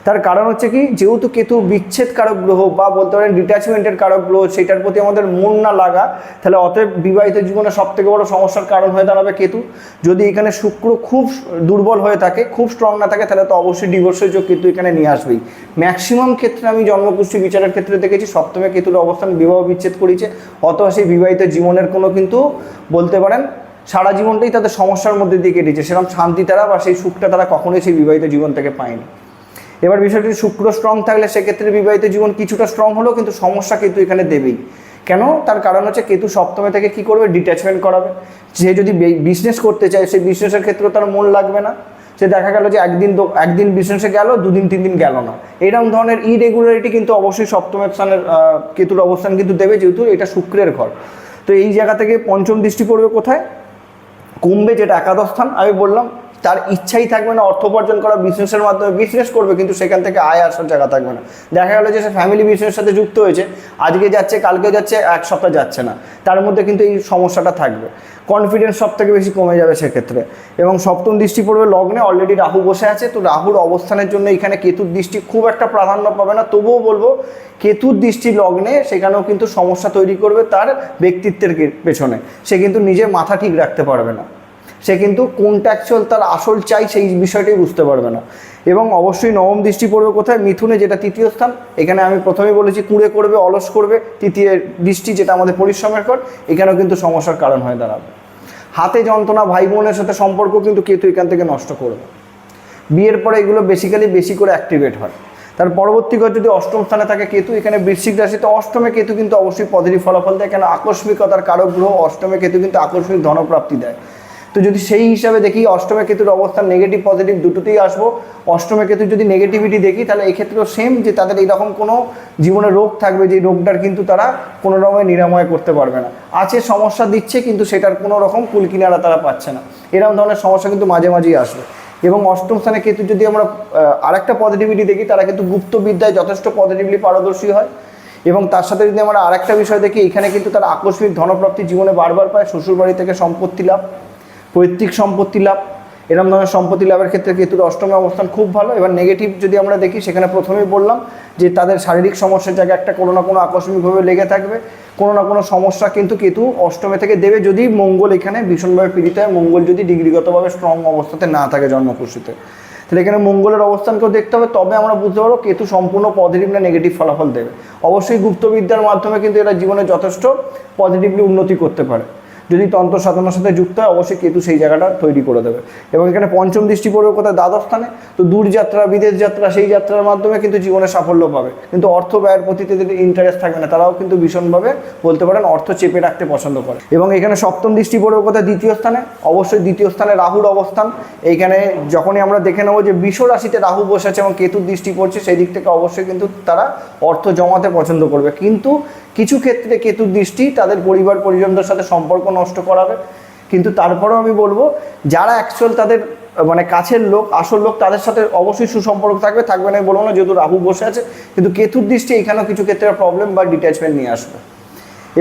তার কারণ হচ্ছে কি, যেহেতু কেতু বিচ্ছেদ কারক গ্রহ বা বলতে পারেন ডিট্যাচমেন্টের কারক গ্রহ, সেটার প্রতি আমাদের মন না লাগা, তাহলে অতএব বিবাহিত জীবনে সব থেকে বড় সমস্যার কারণ হয়ে দাঁড়াবে কেতু। যদি এখানে শুক্র খুব দুর্বল হয়ে থাকে, খুব স্ট্রং না থাকে, তাহলে তো অবশ্যই ডিভোর্সের যোগ কিন্তু এখানে নিয়ে আসবেই। ম্যাক্সিমাম ক্ষেত্রে আমি জন্মকুষ্ঠী বিচারের ক্ষেত্রে দেখেছি সপ্তমে কেতুর অবস্থান বিবাহ বিচ্ছেদ করেছে, অথবা সেই বিবাহিত জীবনের কোনো কিন্তু বলতে পারেন সারা জীবনটাই তাদের সমস্যার মধ্যে দিয়ে কেটেছে, সেরকম শান্তি তারা বা সেই সুখটা তারা কখনোই সেই বিবাহিত জীবন থেকে পায়নি। এবার বিষয়টি শুক্র স্ট্রং থাকলে সেক্ষেত্রে বিবাহিত জীবন কিছুটা স্ট্রং হলেও কিন্তু সমস্যা কিন্তু এখানে দেবেই। কেন? তার কারণ হচ্ছে কেতু সপ্তমে থেকে কি করবে? ডিট্যাচমেন্ট করাবে। সে যদি বিজনেস করতে চায়, সেই বিজনেসের ক্ষেত্রে তার মন লাগবে না। সে দেখা গেল যে একদিন বিজনেসে গেল, 2 দিন 3 দিন গেল না, এরকম ধরনের ইরেগুলারিটি কিন্তু অবশ্যই সপ্তমের স্থানের কেতুর অবস্থান কিন্তু দেবে, যেহেতু এটা শুক্রের ঘর। তো এই জায়গা থেকে পঞ্চম দৃষ্টি পড়বে কোথায়? কুম্ভে, যেটা একাদশ স্থান। আমি বললাম তার ইচ্ছাই থাকবে না অর্থ উপার্জন করা, বিজনেসের মাধ্যমে বিজনেস করবে, কিন্তু সেখান থেকে আয় আসার জায়গা থাকবে না। দেখা গেল যে সে ফ্যামিলি বিজনেসের সাথে যুক্ত হয়েছে, আজকে যাচ্ছে, কালকে যাচ্ছে, এক সপ্তাহ যাচ্ছে না, তার মধ্যে কিন্তু এই সমস্যাটা থাকবে। কনফিডেন্স সব থেকে বেশি কমে যাবে সেক্ষেত্রে। এবং সপ্তম দৃষ্টি পড়বে লগ্নে, অলরেডি রাহু বসে আছে। তো রাহুর অবস্থানের জন্য এখানে কেতুর দৃষ্টি খুব একটা প্রাধান্য পাবে না, তবুও বলবো কেতুর দৃষ্টি লগ্নে সেখানেও কিন্তু সমস্যা তৈরি করবে তার ব্যক্তিত্বের পেছনে। সে কিন্তু নিজের মাথা ঠিক রাখতে পারবে না, সে কিন্তু কোনটা অ্যাকচুয়াল তার আসল চাই সেই বিষয়টাই বুঝতে পারবে না। এবং অবশ্যই নবম দৃষ্টি পড়বে কোথায়? মিথুনে, যেটা তৃতীয় স্থান। এখানে আমি প্রথমেই বলেছি কুঁড়ে করবে, অলস করবে। তৃতীয় দৃষ্টি, যেটা আমাদের পরিশ্রমের ঘর, এখানেও কিন্তু সমস্যার কারণ হয়ে দাঁড়াবে। হাতে যন্ত্রণা, ভাই বোনের সাথে সম্পর্ক কিন্তু কেতু এখান থেকে নষ্ট করবে। বিয়ের পরে এগুলো বেশি করে অ্যাক্টিভেট হয়। তার পরবর্তী ঘর যদি অষ্টম স্থানে থাকে কেতু, এখানে বৃশ্চিক রাশিতে অষ্টমে কেতু কিন্তু অবশ্যই পজিটিভ ফলাফল দেয়, কেন আকস্মিকতার কারক গ্রহ। অষ্টমে কেতু কিন্তু আকস্মিক ধনপ্রাপ্তি দেয়। তো যদি সেই হিসাবে দেখি, অষ্টমে কেতুর অবস্থান নেগেটিভ পজিটিভ দুটোতেই আসবো। অষ্টমে কেতুর যদি নেগেটিভিটি দেখি, তাহলে এই ক্ষেত্রেও সেম, যে তাদের এইরকম কোনো জীবনে রোগ থাকবে, যে রোগটার কিন্তু তারা কোনো রকমের নিরাময় করতে পারবে না। আছে, সমস্যা দিচ্ছে, কিন্তু সেটার কোনো রকম কুলকিনারা তারা পাচ্ছে না। এরকম ধরনের সমস্যা কিন্তু মাঝে মাঝেই আসবে। এবং অষ্টম স্থানে কেতু যদি আমরা আরেকটা পজিটিভিটি দেখি, তারা কিন্তু গুপ্তবিদ্যায় যথেষ্ট পজিটিভলি পারদর্শী হয়। এবং তার সাথে যদি আমরা আরেকটা বিষয় দেখি, এখানে কিন্তু তারা আকস্মিক ধনপ্রাপ্তি জীবনে বারবার পায়। শ্বশুরবাড়ি থেকে সম্পত্তি লাভ, পৈতৃক সম্পত্তি লাভ, এরকম ধরনের সম্পত্তি লাভের ক্ষেত্রে কেতুর অষ্টমে অবস্থান খুব ভালো। এবার নেগেটিভ যদি আমরা দেখি, সেখানে প্রথমেই বললাম যে তাদের শারীরিক সমস্যার জায়গায় একটা কোনো না কোনো আকস্মিকভাবে লেগে থাকবে, কোনো না কোনো সমস্যা কিন্তু কেতু অষ্টমে থেকে দেবে, যদি মঙ্গল এখানে ভীষণভাবে পীড়িত হয়। মঙ্গল যদি ডিগ্রিগতভাবে স্ট্রং অবস্থাতে না থাকে জন্মকুষ্ঠিতে, তাহলে এখানে মঙ্গলের অবস্থানকেও দেখতে হবে, তবে আমরা বুঝতে পারবো কেতু সম্পূর্ণ পজিটিভ না নেগেটিভ ফলাফল দেবে। অবশ্যই গুপ্তবিদ্যার মাধ্যমে কিন্তু এরা জীবনে যথেষ্ট পজিটিভলি উন্নতি করতে পারে। যদি তন্ত্র সাধনার সাথে যুক্ত হয়, অবশ্যই কেতু সেই জায়গাটা তৈরি করে দেবে। এবং এখানে পঞ্চম দৃষ্টি পড়বে কোথায়? দ্বাদশ স্থানে। তো দূরযাত্রা, বিদেশ যাত্রা, সেই যাত্রার মাধ্যমে কিন্তু জীবনে সাফল্য পাবে, কিন্তু অর্থ ব্যয়ের প্রতি তাদের ইন্টারেস্ট থাকবে না, তারাও কিন্তু ভীষণভাবে বলতে পারেন অর্থ চেপে রাখতে পছন্দ করে। এবং এখানে সপ্তম দৃষ্টি পড়বে কোথায়? দ্বিতীয় স্থানে। অবশ্যই দ্বিতীয় স্থানে রাহুর অবস্থান। এইখানে যখনই আমরা দেখে নেবো যে বৃষ রাশিতে রাহু বসে আছে এবং কেতুর দৃষ্টি পড়ছে, সেই দিক থেকে অবশ্যই কিন্তু তারা অর্থ জমাতে পছন্দ করবে, কিন্তু কিছু ক্ষেত্রে কেতুর দৃষ্টি তাদের পরিবার পরিজনদের সাথে সম্পর্ক নষ্ট করাবে। কিন্তু তারপরেও আমি বলবো, যারা অ্যাকচুয়াল তাদের মানে কাছের লোক, আসল লোক, তাদের সাথে অবশ্যই সুসম্পর্ক থাকবে না বলবো না, যেহেতু রাহু বসে আছে। কিন্তু কেতুর দৃষ্টি এখানেও কিছু ক্ষেত্রে প্রবলেম বা ডিট্যাচমেন্ট নিয়ে আসবে।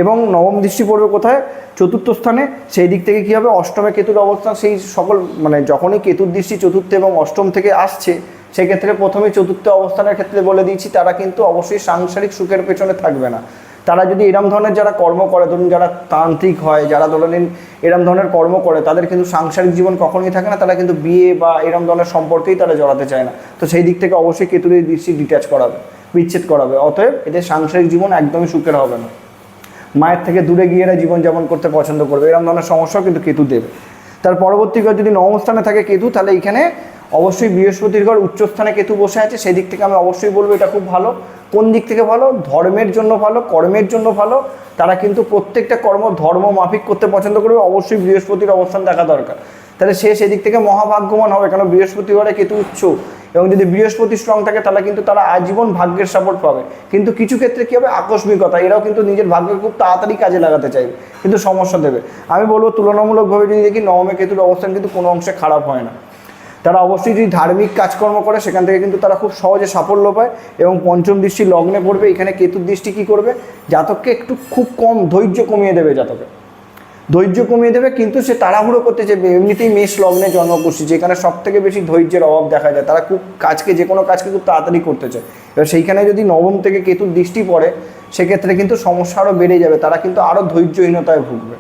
এবং নবম দৃষ্টি পড়বে কোথায়? চতুর্থ স্থানে। সেই দিক থেকে কী হবে? অষ্টমে কেতুর অবস্থান, সেই সকল মানে যখনই কেতুর দৃষ্টি চতুর্থ এবং অষ্টম থেকে আসছে, সেক্ষেত্রে প্রথমে চতুর্থ অবস্থানের ক্ষেত্রে বলে দিয়েছি, তারা কিন্তু অবশ্যই সাংসারিক সুখের পেছনে থাকবে না। তারা যদি এরম ধরনের যারা কর্ম করে, ধরুন যারা তান্ত্রিক হয়, যারা ধরেন এরম ধরনের কর্ম করে, তাদের কিন্তু সাংসারিক জীবন কখনোই থাকে না, তারা কিন্তু বিয়ে বা এরম ধরনের সম্পর্কেই তারা জড়াতে চায় না। তো সেই দিক থেকে অবশ্যই কেতুর এই দৃষ্টি ডিট্যাচ করাবে। বিচ্ছেদ করাবে। অতএব এদের সাংসারিক জীবন একদমই সুখের হবে না, মায়ের থেকে দূরে গিয়ে এরা জীবনযাপন করতে পছন্দ করবে, এরকম ধরনের সমস্যাও কিন্তু কেতু দেবে। তার পরবর্তী ঘর যদি নবম স্থানে থাকে কেতু, তাহলে এখানে অবশ্যই বৃহস্পতির ঘর উচ্চস্থানে কেতু বসে আছে, সেই দিক থেকে আমি অবশ্যই বলবো এটা খুব ভালো। কোন দিক থেকে ভালো? ধর্মের জন্য ভালো, কর্মের জন্য ভালো। তারা কিন্তু প্রত্যেকটা কর্ম ধর্ম মাফিক করতে পছন্দ করবে, অবশ্যই বৃহস্পতির অবস্থান দেখা দরকার। তাহলে সে সেদিক থেকে মহাভাগ্যবান হবে, কারণ বৃহস্পতি ঘরে কেতু উচ্চ, এবং যদি বৃহস্পতি স্ট্রং থাকে তাহলে কিন্তু তারা আজীবন ভাগ্যের সাপোর্ট পাবে। কিন্তু কিছু ক্ষেত্রে কী হবে? আকস্মিকতা, এরাও কিন্তু নিজের ভাগ্যকে খুব তাড়াতাড়ি কাজে লাগাতে চাইবে, কিন্তু সমস্যা দেবে। আমি বলবো তুলনামূলকভাবে যদি দেখি নবমে কেতুর অবস্থান কিন্তু কোনো অংশে খারাপ হয় না। তারা অবশ্যই যদি ধার্মিক কাজকর্ম করে সেখান থেকে কিন্তু তারা খুব সহজে সাফল্য পায়। এবং পঞ্চম দৃষ্টি লগ্নে পড়বে, এখানে কেতুর দৃষ্টি কী করবে? জাতককে একটু খুব কম ধৈর্য কমিয়ে দেবে, জাতকে ধৈর্য কমিয়ে দেবে, কিন্তু সে তাড়াহুড়ো করতে চাইবে। এমনিতেই মেষ লগ্নে জন্মকুষ্ঠী, যেখানে সব থেকে বেশি ধৈর্যের অভাব দেখা যায়, তারা খুব যে কোনো কাজকে খুব তাড়াতাড়ি করতে চায়। এবার সেইখানে যদি নবম থেকে কেতুর দৃষ্টি পড়ে সেক্ষেত্রে কিন্তু সমস্যা আরও বেড়ে যাবে, তারা কিন্তু আরও ধৈর্যহীনতায় ভুগবে।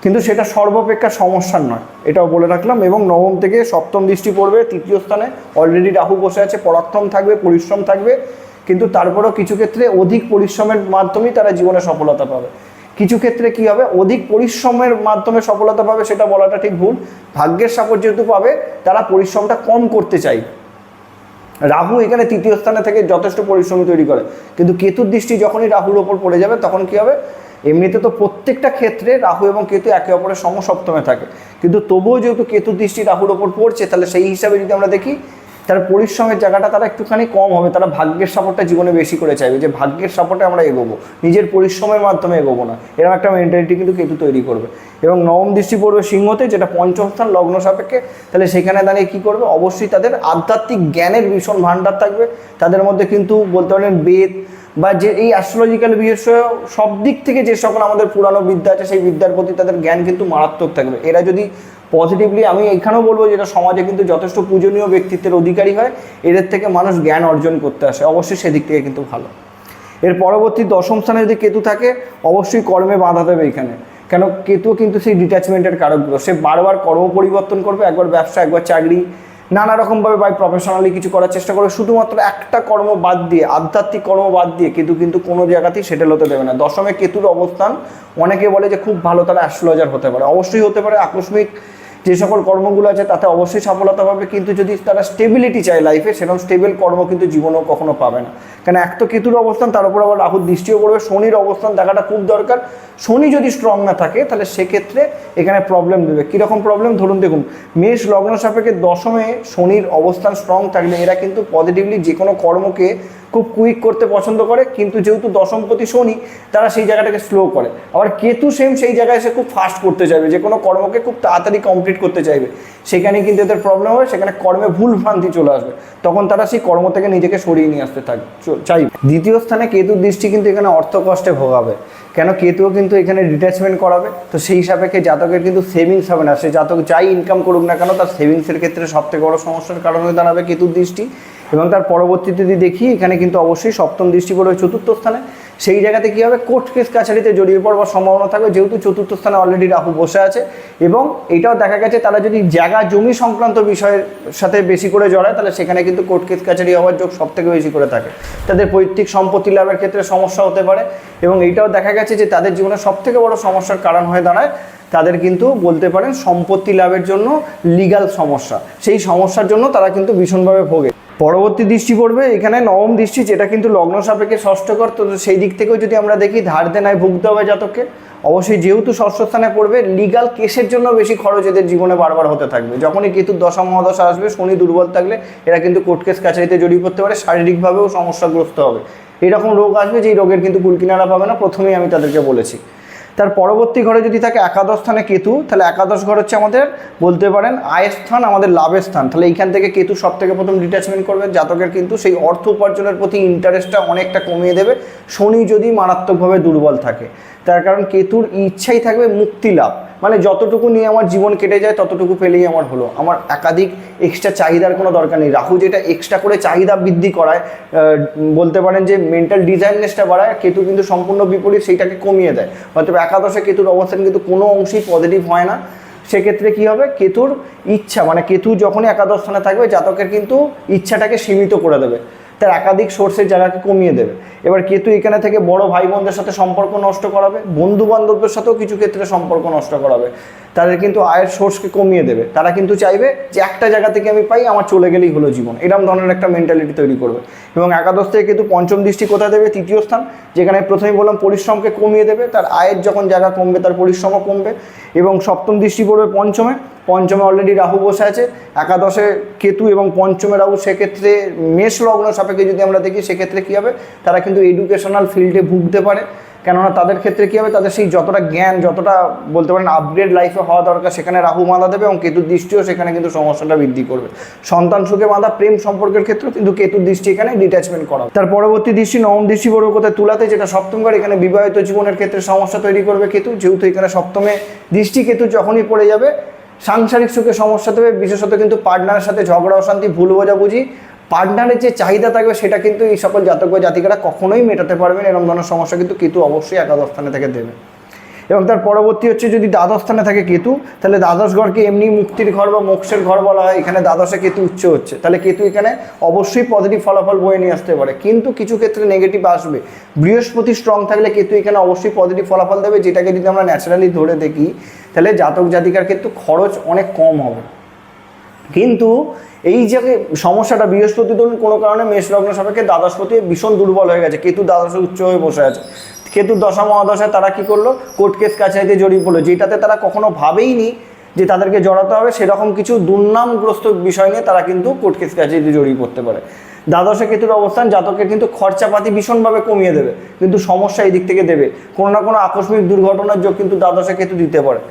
কিন্তু সেটা সর্বাপেক্ষা সমস্যার নয়, এটাও বলে রাখলাম। এবং নবম থেকে সপ্তম দৃষ্টি পড়বে তৃতীয় স্থানে, অলরেডি রাহু বসে আছে, পরাক্রম থাকবে, পরিশ্রম থাকবে, কিন্তু তারপরেও কিছু ক্ষেত্রে অধিক পরিশ্রমের মাধ্যমেই তারা জীবনে সফলতা পাবে। কিছু ক্ষেত্রে কী হবে? অধিক পরিশ্রমের মাধ্যমে সফলতা পাবে সেটা বলাটা ঠিক ভুল। ভাগ্যের সাপোর্ট যেহেতু পাবে, তারা পরিশ্রমটা কম করতে চাইবে। রাহু এখানে তৃতীয় স্থানে থেকে যথেষ্ট পরিশ্রমী তৈরি করে, কিন্তু কেতুর দৃষ্টি যখনই রাহুর ওপর পড়ে যাবে তখন কী হবে? এমনিতে তো প্রত্যেকটা ক্ষেত্রে রাহু এবং কেতু একে অপরের সমসপ্তমে থাকে, কিন্তু তবুও যেহেতু কেতুর দৃষ্টি রাহুর ওপর পড়ছে, তাহলে সেই হিসাবে যদি আমরা দেখি তার পরিশ্রমের জায়গাটা তারা একটুখানি কম হবে। তারা ভাগ্যের সাপোর্টটা জীবনে বেশি করে চাইবে, যে ভাগ্যের সাপোর্টে আমরা এগোবো, নিজের পরিশ্রমের মাধ্যমে এগোবো না, এরকম একটা মেন্টালিটি কিন্তু কেতু তৈরি করবে। এবং নবম দৃষ্টি পড়বে সিংহতে, যেটা পঞ্চম স্থান লগ্ন সাপেক্ষে। তাহলে সেখানে দাঁড়িয়ে কী করবে? অবশ্যই তাদের আধ্যাত্মিক জ্ঞানের ভীষণ ভাণ্ডার থাকবে তাদের মধ্যে, কিন্তু বলতে পারেন বেদ বা যে এই অ্যাস্ট্রোলজিক্যাল বিষয় সব দিক থেকে যে সকল আমাদের পুরানো বিদ্যা আছে সেই বিদ্যার প্রতি তাদের জ্ঞান কিন্তু মারাত্মক থাকবে। এরা যদি পজিটিভলি, আমি এখানেও বলবো যেটা সমাজে কিন্তু যথেষ্ট পূজনীয় ব্যক্তিত্বের অধিকারী হয়, এদের থেকে মানুষ জ্ঞান অর্জন করতে আসে, অবশ্যই সেদিক থেকে কিন্তু ভালো। এর পরবর্তী দশম স্থানে যদি কেতু থাকে, অবশ্যই কর্মে বাধা দেবে এখানে, কেন কেতু কিন্তু সেই ডিট্যাচমেন্টের কারকগুলো, সে বারবার কর্ম পরিবর্তন করবে, একবার ব্যবসা, একবার চাকরি, নানা রকমভাবে বাই প্রফেশনালি কিছু করার চেষ্টা করবে, শুধুমাত্র একটা কর্ম বাদ দিয়ে, আধ্যাত্মিক কর্ম বাদ দিয়ে কেতু কিন্তু কোনো জায়গাতেই সেটেল হতে দেবে না। দশমে কেতুর অবস্থান অনেকে বলে যে খুব ভালো, তারা অ্যাস্ট্রোলজার হতে পারে, অবশ্যই হতে পারে। আকস্মিক যে সকল কর্মগুলো আছে তাতে অবশ্যই সফলতা পাবে, কিন্তু যদি তারা স্টেবিলিটি চায় লাইফে, সেরকম স্টেবল কর্ম কিন্তু জীবনেও কখনো পাবে না। কারণ এক তো কেতুর অবস্থান, তার উপর আবার রাহুর দৃষ্টিও পড়বে, শনির অবস্থান দেখাটা খুব দরকার। শনি যদি স্ট্রং না থাকে তাহলে সেক্ষেত্রে এখানে প্রবলেম দেবে। কীরকম প্রবলেম? ধরুন দেখুন, মেষ লগ্ন সাপেক্ষে দশমে শনির অবস্থান স্ট্রং থাকলে এরা কিন্তু পজিটিভলি যে কোনো কর্মকে খুব কুইক করতে পছন্দ করে, কিন্তু যেহেতু দশমপতি শনি, তারা সেই জায়গাটাকে স্লো করে। আবার কেতু সেম সেই জায়গায় এসে খুব ফাস্ট করতে চাইবে, যে কোনো কর্মকে খুব তাড়াতাড়ি কমপ্লিট করতে চাইবে, সেখানে কিন্তু এদের প্রবলেম হবে, সেখানে কর্মে ভুল ভ্রান্তি চলে আসবে, তখন তারা সেই কর্ম থেকে নিজেকে সরিয়ে নিয়ে আসতে চাইবে। দ্বিতীয় স্থানে কেতুর দৃষ্টি কিন্তু এখানে অর্থ কষ্টে ভোগাবে, কেন কেতুও কিন্তু এখানে ডিট্যাচমেন্ট করাবে, তো সেই সাপেক্ষে জাতকের কিন্তু সেভিংস হবে না। সে জাতক যাই ইনকাম করুক না কেন, তার সেভিংসের ক্ষেত্রে সবথেকে বড় সমস্যার কারণ হয়ে দাঁড়াবে কেতুর দৃষ্টি। এবং তার পরবর্তীতে যদি দেখি, এখানে কিন্তু অবশ্যই সপ্তম দৃষ্টি পড়বে চতুর্থ স্থানে, সেই জায়গাতে কী হবে? কোর্ট কেস কাছারিতে জড়িয়ে পড়বার সম্ভাবনা থাকবে, যেহেতু চতুর্থ স্থানে অলরেডি রাহু বসে আছে। এবং এটাও দেখা গেছে তারা যদি জায়গা জমি সংক্রান্ত বিষয়ের সাথে বেশি করে জড়ায়, তাহলে সেখানে কিন্তু কোর্ট কেস কাছারি হওয়ার যোগ সব থেকে বেশি করে থাকে। তাদের পৈতৃক সম্পত্তি লাভের ক্ষেত্রে সমস্যা হতে পারে, এবং এইটাও দেখা গেছে যে তাদের জীবনে সব থেকে বড় সমস্যার কারণ হয়ে দাঁড়ায় তাদের কিন্তু বলতে পারেন সম্পত্তি লাভের জন্য লিগ্যাল সমস্যা, সেই সমস্যার জন্য তারা কিন্তু ভীষণভাবে ভোগে। পরবর্তী দৃষ্টি পড়বে এখানে নবম দৃষ্টি, যেটা কিন্তু লগ্ন সাপেক্ষে ষষ্ঠঘর, তো সেই দিক থেকেও যদি আমরা দেখি ধার দেনায় ভুগতে হবে জাতককে। অবশ্যই যেহেতু ষষ্ঠ স্থানে পড়বে, লিগ্যাল কেসের জন্য বেশি খরচ এদের জীবনে বারবার হতে থাকবে। যখনই কেতুর দশা মহাদশা আসবে, শনি দুর্বল থাকলে এরা কিন্তু কোর্ট কেস কাছারিতে জড়িয়ে পড়তে পারে, শারীরিকভাবেও সমস্যাগ্রস্ত হবে। এরকম রোগ আসবে যেই রোগের কিন্তু কুলকিনারা পাবে না, প্রথমেই আমি তাদেরকে বলেছি। তার পরবর্তী ঘরে যদি থাকে একাদশ স্থানে কেতু, তাহলে একাদশ ঘর হচ্ছে আমাদের বলতে পারেন আয়ের স্থান, আমাদের লাভের স্থান। তাহলে এইখান থেকে কেতু সব থেকে প্রথম ডিট্যাচমেন্ট করবে, জাতকের কিন্তু সেই অর্থ উপার্জনের প্রতি ইন্টারেস্টটা অনেকটা কমিয়ে দেবে, শনি যদি মারাত্মকভাবে দুর্বল থাকে। তার কারণ কেতুর ইচ্ছাই থাকবে মুক্তি লাভ, মানে যতটুকু নিয়ে আমার জীবন কেটে যায় ততটুকু পেলেই আমার হলো, আমার একাধিক এক্সট্রা চাহিদার কোনো দরকার নেই। রাহু যেটা এক্সট্রা করে চাহিদা বৃদ্ধি করায়, বলতে পারেন যে মেন্টাল ডিজাইননেসটা বাড়ায়, কেতু কিন্তু সম্পূর্ণ বিপরীত, সেইটাকে কমিয়ে দেয়। হয়তো একাদশে কেতুর অবস্থান কিন্তু কোনো অংশেই পজিটিভ হয় না। সেক্ষেত্রে কী হবে? কেতুর ইচ্ছা, মানে কেতু যখনই একাদশ স্থানে থাকবে জাতকের কিন্তু ইচ্ছাটাকে সীমিত করে দেবে। তার একাধিক সোর্সের জায়গাকে কমিয়ে দেবে। এবার কেতু এখানে থেকে বড় ভাই বোনদের সাথে সম্পর্ক নষ্ট করাবে, বন্ধু বান্ধবদের সাথেও কিছু ক্ষেত্রে সম্পর্ক নষ্ট করাবে, তাদের কিন্তু আয়ের সোর্সকে কমিয়ে দেবে। তারা কিন্তু চাইবে যে একটা জায়গা থেকে আমি পাই, আমার চলে গেলেই হলো জীবন, এরকম ধরনের একটা মেন্টালিটি তৈরি করবে। এবং একাদশ থেকে কিন্তু পঞ্চম দৃষ্টি কোথায় দেবে? তৃতীয় স্থান, যেখানে প্রথমেই বললাম পরিশ্রমকে কমিয়ে দেবে, তার আয়ের যখন জায়গা কমবে তার পরিশ্রমও কমবে। এবং সপ্তম দৃষ্টি পড়বে পঞ্চমে, পঞ্চমে অলরেডি রাহু বসে আছে, একাদশে কেতু এবং পঞ্চমে রাহু। সেক্ষেত্রে মেষ লগ্ন সাপেক্ষে যদি আমরা দেখি সেক্ষেত্রে কী হবে, তারা কিন্তু এডুকেশনাল ফিল্ডে ভুগতে পারে। কেননা তাদের ক্ষেত্রে কী হবে, তাদের সেই যতটা জ্ঞান, যতটা বলতে পারেন আপগ্রেড লাইফে হওয়া দরকার সেখানে রাহু বাঁধা দেবে, এবং কেতুর দৃষ্টিও সেখানে কিন্তু সমস্যাটা বৃদ্ধি করবে। সন্তান সুখে বাঁধা, প্রেম সম্পর্কের ক্ষেত্রে কিন্তু কেতুর দৃষ্টি এখানে ডিট্যাচমেন্ট করা। তার পরবর্তী দৃষ্টি নবম দৃষ্টি পড়বে কোথায়? তুলাতে, যেটা সপ্তম ঘর। এখানে বিবাহিত জীবনের ক্ষেত্রে সমস্যা তৈরি করবে কেতু, যেহেতু এখানে সপ্তমে দৃষ্টি কেতু যখনই পড়ে যাবে সাংসারিক সুখে সমস্যা দেবে, বিশেষত কিন্তু পার্টনারের সাথে ঝগড়া অশান্তি, ভুল বোঝাবুঝি, পার্টনারের যে চাহিদা থাকবে সেটা কিন্তু এই সকল জাতক বা জাতিকারা কখনোই মেটাতে পারবেন। এরকম ধরনের সমস্যা কিন্তু কেতু অবশ্যই একাদশ স্থানে থেকে দেবে। এবং তার পরবর্তী হচ্ছে যদি দ্বাদশ স্থানে থাকে কেতু, তাহলে দ্বাদশ ঘরকে এমনি মুক্তির ঘর বা মোক্ষের ঘর বলা হয়। এখানে দ্বাদশে কেতু উচ্চ হচ্ছে, তাহলে কেতু এখানে অবশ্যই পজিটিভ ফলাফল বয়ে নিয়ে আসতে পারে, কিন্তু কিছু ক্ষেত্রে নেগেটিভ আসবে। বৃহস্পতি স্ট্রং থাকলে কেতু এখানে অবশ্যই পজিটিভ ফলাফল দেবে, যেটাকে যদি আমরা ন্যাচারালি ধরে দেখি তাহলে জাতক জাতিকার ক্ষেত্রে খরচ অনেক কম হবে। কিন্তু এই যে সমস্যাটা, বৃহস্পতি ধরুন কোনো কারণে মেষ লগ্ন সাপেক্ষে দ্বাদশপতি ভীষণ দুর্বল হয়ে গেছে, কেতু দ্বাদশে উচ্চ হয়ে বসে আছে, কেতুর দশা মহাদশায় তারা কী করলো, কোর্ট কেস কাছারিতে জড়িয়ে পড়লো, যেটাতে তারা কখনো ভাবেইনি যে তাদেরকে জড়াতে হবে। সেরকম কিছু দুর্নামগ্রস্ত বিষয় নিয়ে তারা কিন্তু কোর্ট কেস কাছারিতে জড়িয়ে পড়তে পারে। দ্বাদশে কেতুর অবস্থান জাতকের কিন্তু খরচাপাতি ভীষণভাবে কমিয়ে দেবে, কিন্তু সমস্যা এই দিক থেকে দেবে, কোনো না কোনো আকস্মিক দুর্ঘটনার যোগ কিন্তু দ্বাদশে কেতু দিতে পারে।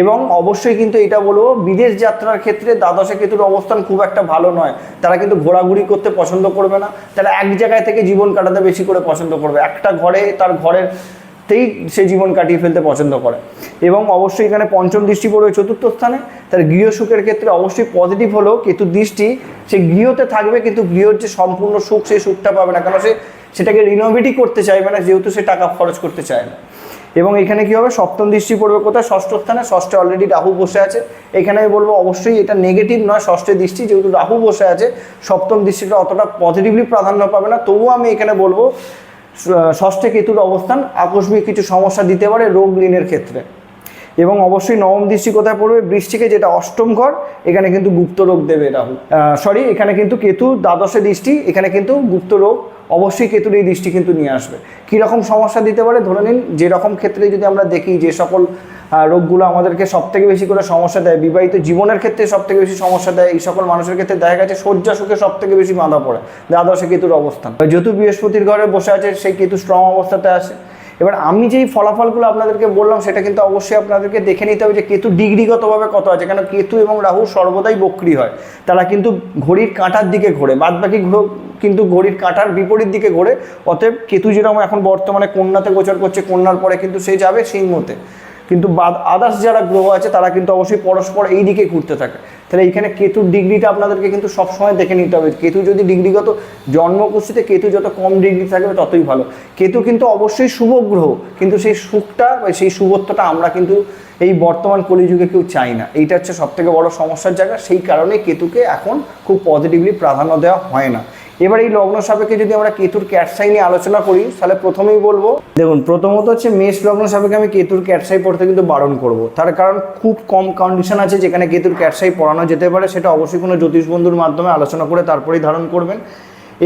এবং অবশ্যই কিন্তু এটা বলবো, বিদেশ যাত্রার ক্ষেত্রে দ্বাদশে কেতুর অবস্থান খুব একটা ভালো নয়। তারা কিন্তু ঘোরাঘুরি করতে পছন্দ করবে না, তারা এক জায়গায় থেকে জীবন কাটাতে বেশি করে পছন্দ করবে, একটা ঘরে তার ঘরেরতেই সে জীবন কাটিয়ে ফেলতে পছন্দ করে। এবং অবশ্যই এখানে পঞ্চম দৃষ্টি পড়বে চতুর্থ স্থানে, তার গৃহসুখের ক্ষেত্রে অবশ্যই পজিটিভ হলেও কেতুর দৃষ্টি সে গৃহতে থাকবে, কিন্তু গৃহর যে সম্পূর্ণ সুখ সেই সুখটা পাবে না, কারণ সে সেটাকে রিনোভেটই করতে চাইবে না, যেহেতু সে টাকা খরচ করতে চায় না। এবং এখানে কী হবে, সপ্তম দৃষ্টি পড়বে কোথায়? ষষ্ঠ স্থানে, ষষ্ঠে অলরেডি রাহু বসে আছে। এখানে আমি বলবো অবশ্যই এটা নেগেটিভ নয়, ষষ্ঠের দৃষ্টি, যেহেতু রাহু বসে আছে সপ্তম দৃষ্টিটা অতটা পজিটিভলি প্রাধান্য পাবে না। তবুও আমি এখানে বলবো ষষ্ঠে কেতুর অবস্থান আকস্মিক কিছু সমস্যা দিতে পারে রোগ ঋণের ক্ষেত্রে। এবং অবশ্যই নবম দৃষ্টি কোথায় পড়বে? বৃশ্চিকে, যেটা অষ্টম ঘর। এখানে কিন্তু গুপ্ত রোগ দেবে রাহু, এখানে কিন্তু কেতু দ্বাদশে দৃষ্টি, এখানে কিন্তু গুপ্ত রোগ অবশ্যই কেতুর এই দৃষ্টি কিন্তু নিয়ে আসবে। কীরকম সমস্যা দিতে পারে? ধরে নিন যেরকম ক্ষেত্রে যদি আমরা দেখি যে সকল রোগগুলো আমাদেরকে সবথেকে বেশি করে সমস্যা দেয়, বিবাহিত জীবনের ক্ষেত্রে সবথেকে বেশি সমস্যা দেয়, এই সকল মানুষের ক্ষেত্রে দেখা গেছে শয্যা সুখে সবথেকে বেশি বাঁধা পড়ে দ্বাদশে কেতুর অবস্থান। যেহেতু বৃহস্পতির ঘরে বসে আছে, সেই কেতু স্ট্রং অবস্থাতে আসে। এবার আমি যেই ফলাফলগুলো আপনাদেরকে বললাম সেটা কিন্তু অবশ্যই আপনাদেরকে দেখে নিতে হবে যে কেতু ডিগ্রিগতভাবে কত আছে, কেন কেতু এবং রাহু সর্বদাই বক্রী হয়, তারা কিন্তু ঘড়ির কাঁটার দিকে ঘোরে, বাদবাকি গ্রহ কিন্তু ঘড়ির কাঁটার বিপরীত দিকে ঘোরে। অতএব কেতু যেরকম এখন বর্তমানে কন্যাতে গোচর করছে, কন্যার পরে কিন্তু সে যাবে সিংহতে, কিন্তু আদার্স যারা গ্রহ আছে তারা কিন্তু অবশ্যই পরস্পর এই দিকে ঘুরতে থাকে। তাহলে এইখানে কেতুর ডিগ্রিটা আপনাদেরকে কিন্তু সবসময় দেখে নিতে হবে। কেতু যদি ডিগ্রিগত জন্মকুষ্ঠিতে কেতু যত কম ডিগ্রি থাকবে ততই ভালো। কেতু কিন্তু অবশ্যই শুভ গ্রহ, কিন্তু সেই সুখটা বা সেই শুভত্বটা আমরা কিন্তু এই বর্তমান কলিযুগে কেউ চাই না। এইটা হচ্ছে সবথেকে বড় সমস্যার জায়গা, সেই কারণে কেতুকে এখন খুব পজিটিভলি প্রাধান্য দেওয়া হয় না। এবার এই লগ্ন সাপেক্ষে যদি আমরা কেতুর ক্যাটসাই নিয়ে আলোচনা করি, তাহলে প্রথমেই বলবো, দেখুন প্রথমত হচ্ছে মেষ লগ্ন সাপেক্ষে আমি কেতুর ক্যাটসাই পড়তে কিন্তু বারণ করব। তার কারণ খুব কম কন্ডিশন আছে যেখানে কেতুর ক্যাটসাই পড়ানো যেতে পারে, সেটা অবশ্যই কোনো জ্যোতিষ বন্ধুর মাধ্যমে আলোচনা করে তারপরেই ধারণ করবেন।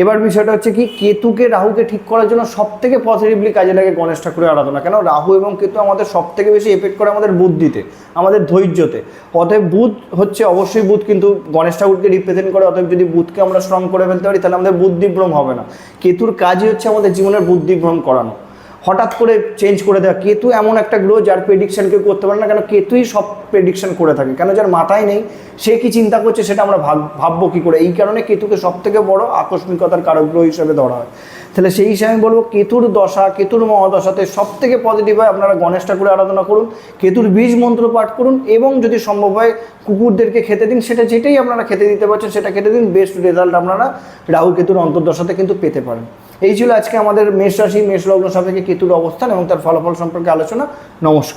এবার বিষয়টা হচ্ছে কি, কেতুকে রাহুকে ঠিক করার জন্য সবথেকে পজিটিভলি কাজে লাগে গণেশ ঠাকুরের আরাধনা। কেন? রাহু এবং কেতু আমাদের সবথেকে বেশি এফেক্ট করে আমাদের বুদ্ধিতে, আমাদের ধৈর্যতে। অতএব বুধ হচ্ছে, অবশ্যই বুধ কিন্তু গণেশ ঠাকুরকে রিপ্রেজেন্ট করে। অতএব যদি বুধকে আমরা স্ট্রং করে ফেলতে পারি তাহলে আমাদের বুদ্ধিভ্রম হবে না। কেতুর কাজই হচ্ছে আমাদের জীবনের বুদ্ধিভ্রম করানো, হঠাৎ করে চেঞ্জ করে দেওয়া। কেতু এমন একটা গ্রহ যার প্রেডিকশন কেউ করতে পারে না, কেন কেতুই সব প্রেডিকশন করে থাকে। কেন? যার মাথায় নেই, সে কি চিন্তা করছে সেটা আমরা ভাববো কী করে। এই কারণে কেতুকে সবথেকে বড় আকস্মিকতার কারক গ্রহ হিসেবে ধরা হয়। তাহলে সেই হিসাবে আমি বলবো কেতুর দশা, কেতুর মহাদশাতে সবথেকে পজিটিভ হয় আপনারা গণেশ ঠাকুরের আরাধনা করুন, কেতুর বীজ মন্ত্র পাঠ করুন, এবং যদি সম্ভব হয় কুকুরদেরকে খেতে দিন। সেটা যেটাই আপনারা খেতে দিতে পারছেন সেটা খেতে দিন। বেস্ট রেজাল্ট আপনারা রাহু কেতুর অন্তর্দশাতে কিন্তু পেতে পারেন। এই ছিল আজকে আমাদের মেষ রাশি, মেষ লগ্ন সাপেক্ষে কেতুর অবস্থান এবং তার ফলাফল সম্পর্কে আলোচনা। নমস্কার।